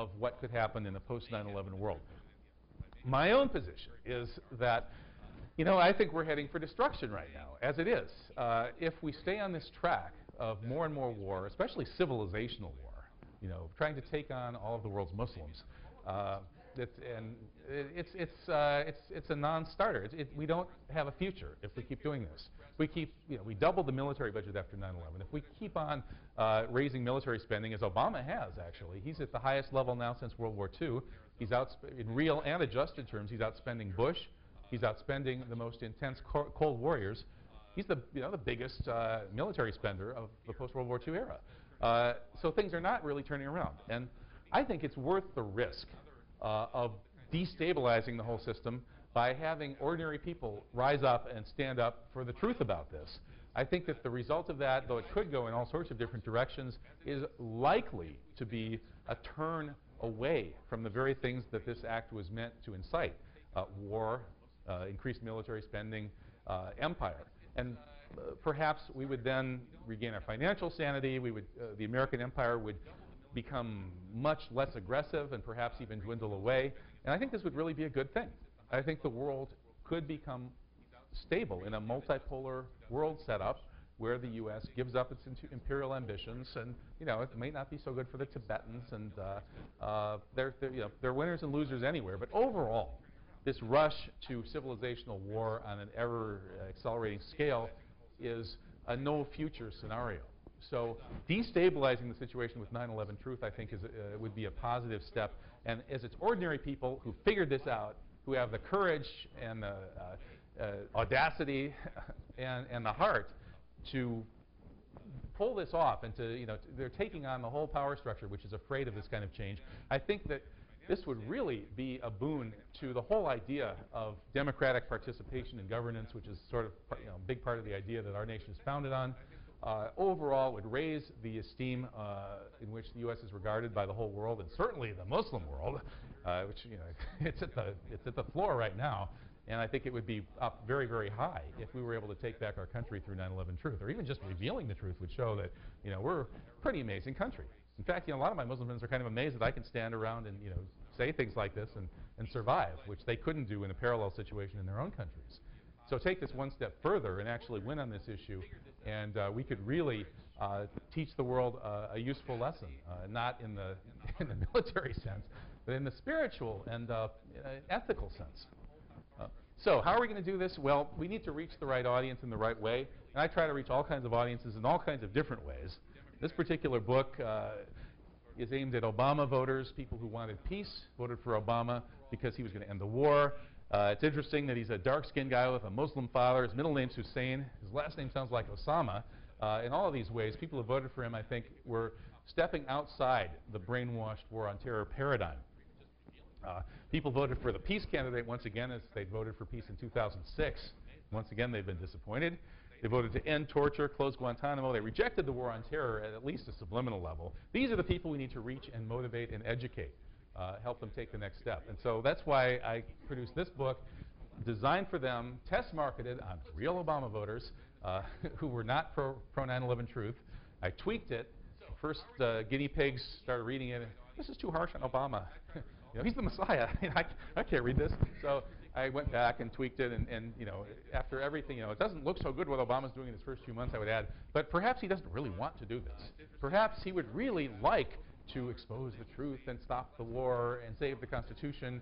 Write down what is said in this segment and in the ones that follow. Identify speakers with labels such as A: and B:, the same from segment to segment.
A: of what could happen in a post-9/11 world. My own position is that, I think we're heading for destruction right now, as it is. If we stay on this track of more and more war, especially civilizational war, trying to take on all of the world's Muslims, it's a non-starter. We don't have a future if we keep doing this. We doubled the military budget after 9/11. If we keep on raising military spending, as Obama has actually, he's at the highest level now since World War II. He's in real and adjusted terms, he's outspending Bush. He's outspending the most intense Cold Warriors. He's the biggest military spender of the post-World War II era. So things are not really turning around. And I think it's worth the risk of destabilizing the whole system by having ordinary people rise up and stand up for the truth about this. I think that the result of that, though it could go in all sorts of different directions, is likely to be a turn away from the very things that this act was meant to incite: war, increased military spending, empire. And perhaps we would then regain our financial sanity. The American empire would become much less aggressive and perhaps even dwindle away. And I think this would really be a good thing. I think the world could become stable in a multipolar world setup where the U.S. gives up its imperial ambitions, and it may not be so good for the Tibetans, and they're winners and losers anywhere. But overall, this rush to civilizational war on an ever-accelerating scale is a no-future scenario. So destabilizing the situation with 9/11 truth, I think, would be a positive step. And as it's ordinary people who figured this out, who have the courage and the audacity and the heart to pull this off, and they're taking on the whole power structure, which is afraid of this kind of change. I think that this would really be a boon to the whole idea of democratic participation in governance, which is sort of a big part of the idea that our nation is founded on. Overall, would raise the esteem in which the U.S. is regarded by the whole world, and certainly the Muslim world, which it's at the floor right now. And I think it would be up very, very high if we were able to take back our country through 9/11 truth, or even just revealing the truth would show that we're a pretty amazing country. In fact, a lot of my Muslim friends are kind of amazed that I can stand around and say things like this and survive, which they couldn't do in a parallel situation in their own countries. So take this one step further and actually win on this issue, and we could really teach the world a useful lesson, not in the military sense, but in the spiritual and ethical sense. So how are we going to do this? Well, we need to reach the right audience in the right way, and I try to reach all kinds of audiences in all kinds of different ways. This particular book is aimed at Obama voters, people who wanted peace, voted for Obama because he was going to end the war. It's interesting that he's a dark-skinned guy with a Muslim father. His middle name's Hussein. His last name sounds like Osama. In all of these ways, people who voted for him, I think, were stepping outside the brainwashed war on terror paradigm. People voted for the peace candidate once again, as they voted for peace in 2006. Once again, they've been disappointed. They voted to end torture, close Guantanamo. They rejected the war on terror at least a subliminal level. These are the people we need to reach and motivate and educate, help them take the next step. And so that's why I produced this book, designed for them, test marketed on real Obama voters who were not pro 9/11 truth. I tweaked it. First, guinea pigs started reading it. This is too harsh on Obama. He's the Messiah. I can't read this. So I went back and tweaked it, and after everything, it doesn't look so good what Obama's doing in his first few months, I would add. But perhaps he doesn't really want to do this. Perhaps he would really like to expose the truth and stop the war and save the Constitution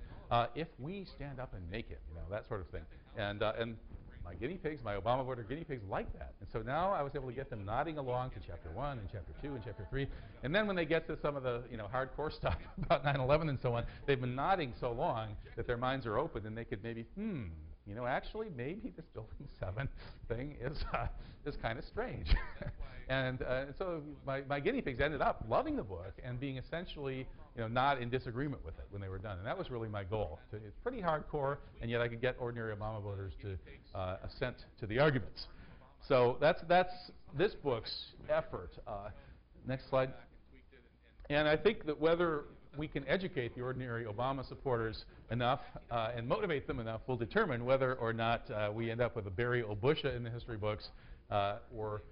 A: if we stand up and make it, that sort of thing. And my guinea pigs, my Obama voter guinea pigs, like that. And so now I was able to get them nodding along to Chapter 1 and Chapter 2 and Chapter 3. And then when they get to some of the hardcore stuff about 9/11 and so on, they've been nodding so long that their minds are open, and they could maybe, actually maybe this Building 7 thing is kind of strange. And so my guinea pigs ended up loving the book and being essentially not in disagreement with it when they were done. And that was really my goal. It's pretty hardcore, and yet I could get ordinary Obama voters to assent to the arguments. So that's this book's effort. Next slide. And I think that whether we can educate the ordinary Obama supporters enough and motivate them enough will determine whether or not we end up with a Barry Obusha in the history books, or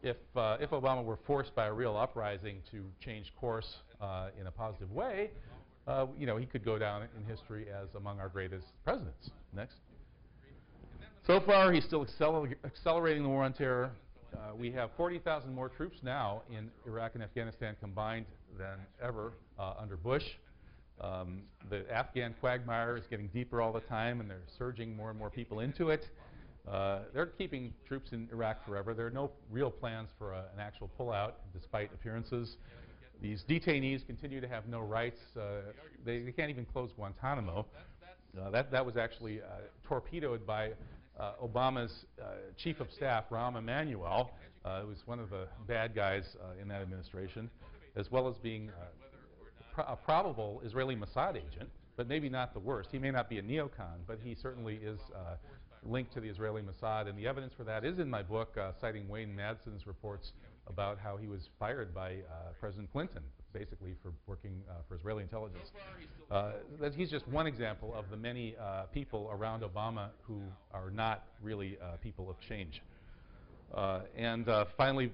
A: if Obama were forced by a real uprising to change course in a positive way, he could go down in history as among our greatest presidents. Next. So far, he's still accelerating the war on terror. We have 40,000 more troops now in Iraq and Afghanistan combined than ever under Bush. The Afghan quagmire is getting deeper all the time, and they're surging more and more people into it. They're keeping troops in Iraq forever. There are no real plans for an actual pullout, despite appearances. These detainees continue to have no rights. They can't even close Guantanamo. That was actually torpedoed by Obama's chief of staff, Rahm Emanuel, who was one of the bad guys in that administration, as well as being a probable Israeli Mossad agent, but maybe not the worst. He may not be a neocon, but he certainly is linked to the Israeli Mossad, and the evidence for that is in my book, citing Wayne Madsen's reports about how he was fired by President Clinton, basically for working for Israeli intelligence. He's just one example of the many people around Obama who are not really people of change. Finally,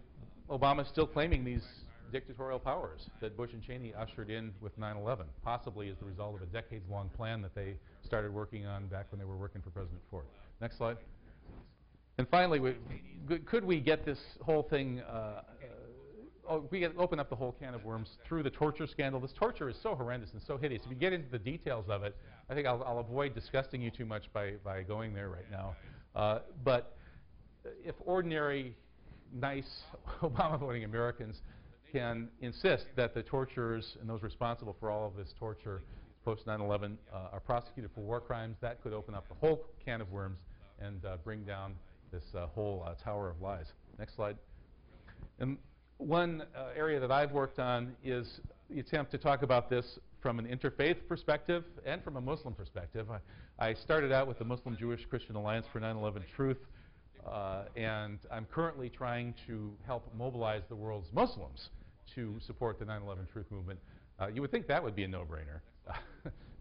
A: Obama's still claiming these dictatorial powers that Bush and Cheney ushered in with 9/11, possibly as the result of a decades-long plan that they started working on back when they were working for President Ford. Next slide. And finally, could we get this whole thing, open up the whole can of worms through the torture scandal? This torture is so horrendous and so hideous. If you get into the details of it, I think I'll avoid disgusting you too much by going there right now. But if ordinary, nice, Obama-voting Americans can insist that the torturers and those responsible for all of this torture post 9/11 are prosecuted for war crimes, that could open up the whole can of worms and bring down this whole tower of lies. Next slide. And one area that I've worked on is the attempt to talk about this from an interfaith perspective and from a Muslim perspective. I started out with the Muslim-Jewish-Christian Alliance for 9/11 Truth, and I'm currently trying to help mobilize the world's Muslims to support the 9/11 Truth movement. You would think that would be a no-brainer.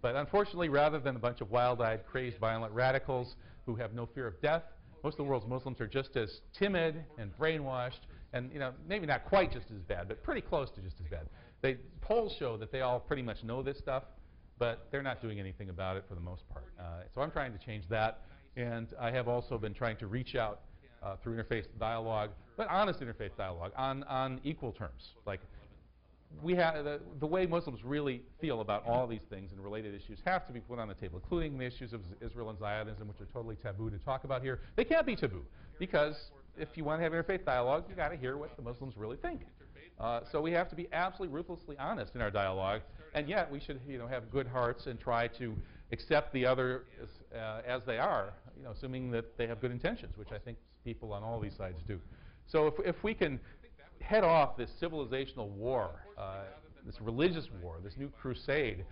A: But unfortunately, rather than a bunch of wild-eyed, crazed, violent radicals who have no fear of death, most of the world's Muslims are just as timid and brainwashed, and maybe not quite just as bad, but pretty close to just as bad. Polls show that they all pretty much know this stuff, but they're not doing anything about it for the most part. So I'm trying to change that, and I have also been trying to reach out through interfaith dialogue, but honest interfaith dialogue on equal terms. Like, we have the way Muslims really feel about all these things and related issues have to be put on the table, including the issues of Israel and Zionism, which are totally taboo to talk about here. They can't be taboo, because if you want to have interfaith dialogue, you've got to hear what the Muslims really think. So we have to be absolutely ruthlessly honest in our dialogue, and yet we should have good hearts and try to accept the other as they are, assuming that they have good intentions, which I think people on all these sides do. So if we can head off this civilizational war, this religious war, this new crusade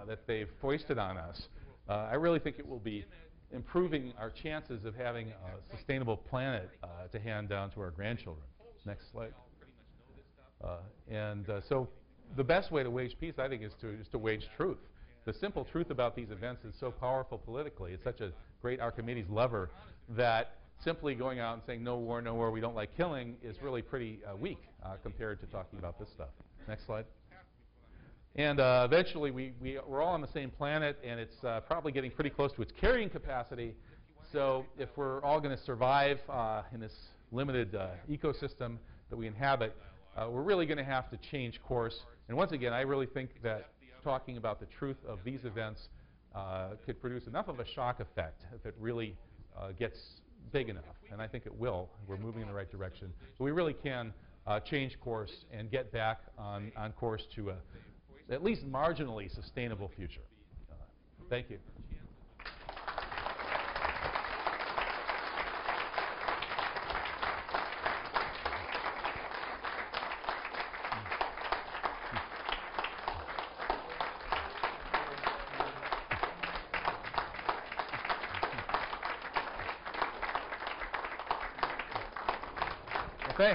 A: that they've foisted on us, I really think it will be improving our chances of having a sustainable planet to hand down to our grandchildren. Next slide. So the best way to wage peace, I think, is to wage truth. The simple truth about these events is so powerful politically. It's such a great Archimedes lever that simply going out and saying no war, we don't like killing is really pretty weak compared to talking about this stuff. Next slide. And eventually we're all on the same planet, and it's probably getting pretty close to its carrying capacity. So if we're all going to survive in this limited ecosystem that we inhabit, we're really going to have to change course. And once again, I really think that talking about the truth of these events could produce enough of a shock effect if it really gets big enough, and I think it will. We're moving in the right direction. So we really can change course and get back on course to a at least marginally sustainable future. Thank you.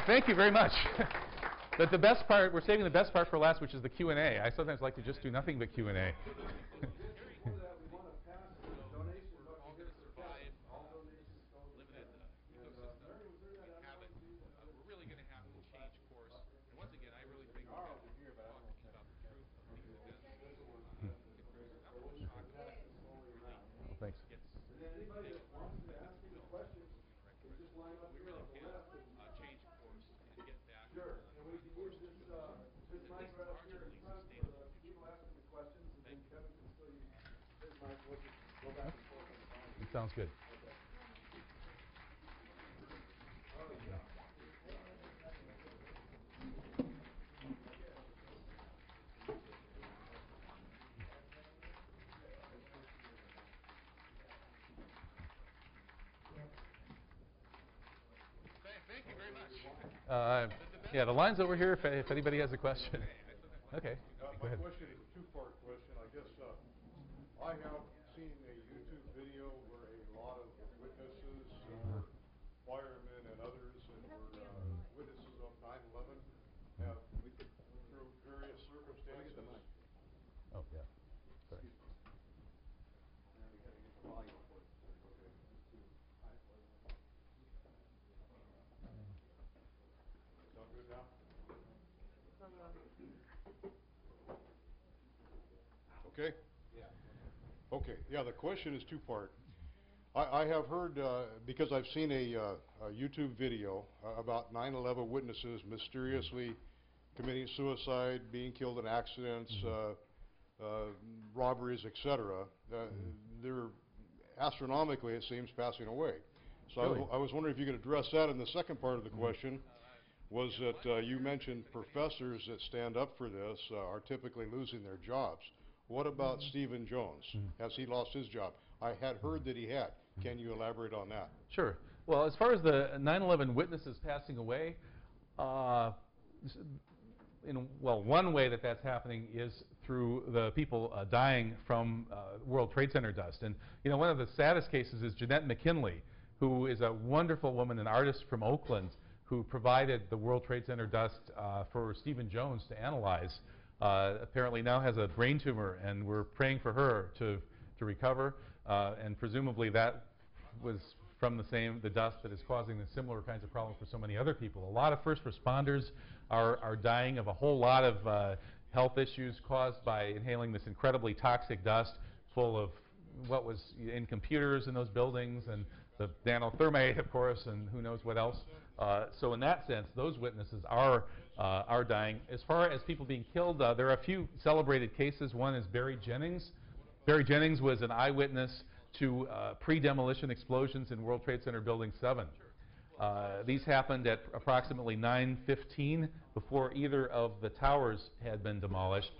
A: Thank you very much. But the best part, we're saving the best part for last, which is the Q&A. I sometimes like to just do nothing but Q&A. sounds good. Thank you very much. Yeah, the line's over here if anybody has a question. Okay.
B: My question is a two-part question. I guess I have seen a YouTube video where a lot of witnesses, firemen and others, and were witnesses of 9/11 have, through various circumstances.
A: Oh, yeah. Sorry.
B: Sound good now? Okay? Yeah. Okay. Yeah, the question is two-part. I have heard, because I've seen a YouTube video about 9/11 witnesses mysteriously committing suicide, being killed in accidents, robberies, etc. They're astronomically, it seems, passing away. So
A: Really?
B: I was wondering if you could address that. And the second part of the question was that you mentioned professors that stand up for this are typically losing their jobs. What about Stephen Jones? Has he lost his job? I had heard that he had. Can you elaborate on that?
A: Sure. Well, as far as the 9/11 witnesses passing away, one way that that's happening is through the people dying from World Trade Center dust. And you know, one of the saddest cases is Jeanette McKinley, who is a wonderful woman, an artist from Oakland, who provided the World Trade Center dust for Stephen Jones to analyze. Apparently now has a brain tumor, and we're praying for her to recover. And presumably that was from the dust that is causing the similar kinds of problems for so many other people. A lot of first responders are dying of a whole lot of health issues caused by inhaling this incredibly toxic dust full of what was in computers in those buildings, and the nanothermate, of course, and who knows what else. So in that sense, those witnesses are dying. As far as people being killed, there are a few celebrated cases. One is Barry Jennings. Barry Jennings was an eyewitness to pre-demolition explosions in World Trade Center Building 7. These happened at approximately 9:15 before either of the towers had been demolished.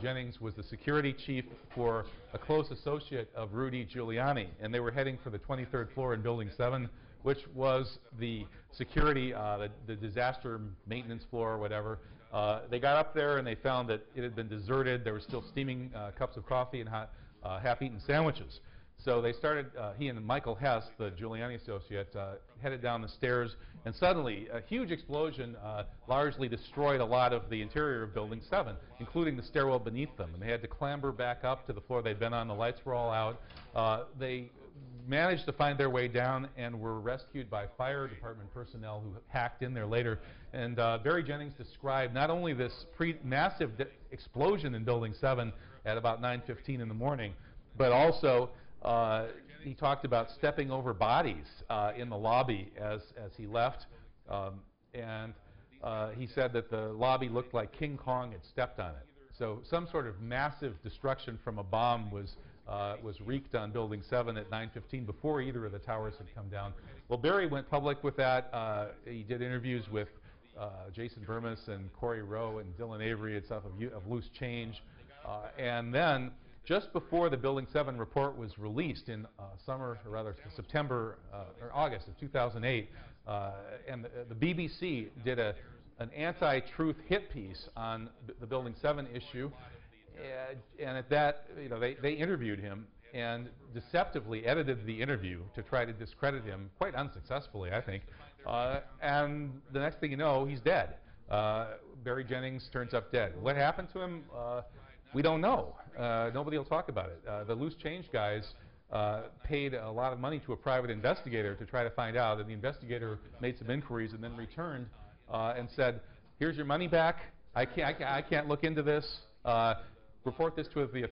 A: Jennings was the security chief for a close associate of Rudy Giuliani, and they were heading for the 23rd floor in Building 7, which was the security, the disaster maintenance floor or whatever. They got up there and they found that it had been deserted. There were still steaming cups of coffee and hot, half-eaten sandwiches. So they started, he and Michael Hess, the Giuliani associate, headed down the stairs, and suddenly a huge explosion largely destroyed a lot of the interior of Building 7, including the stairwell beneath them. And they had to clamber back up to the floor they'd been on. The lights were all out. They managed to find their way down and were rescued by fire department personnel who hacked in there later. And Barry Jennings described not only this massive explosion in Building 7 at about 9:15 in the morning, but also he talked about stepping over bodies in the lobby as he left, and he said that the lobby looked like King Kong had stepped on it. So some sort of massive destruction from a bomb was wreaked on Building 7 at 9:15 before either of the towers had come down. Well, Barry went public with that. He did interviews with Jason Burmis and Corey Rowe and Dylan Avery and stuff of Loose Change, and then just before the Building 7 report was released in September or August of 2008, and the BBC did an anti-truth hit piece on the Building 7 issue, and at that, they interviewed him and deceptively edited the interview to try to discredit him, quite unsuccessfully, I think. And the next thing you know, he's dead. Barry Jennings turns up dead. What happened to him? We don't know. Nobody will talk about it. The Loose Change guys paid a lot of money to a private investigator to try to find out, and the investigator made some inquiries and then returned and said, "Here's your money back. I can't look into this. Report this to the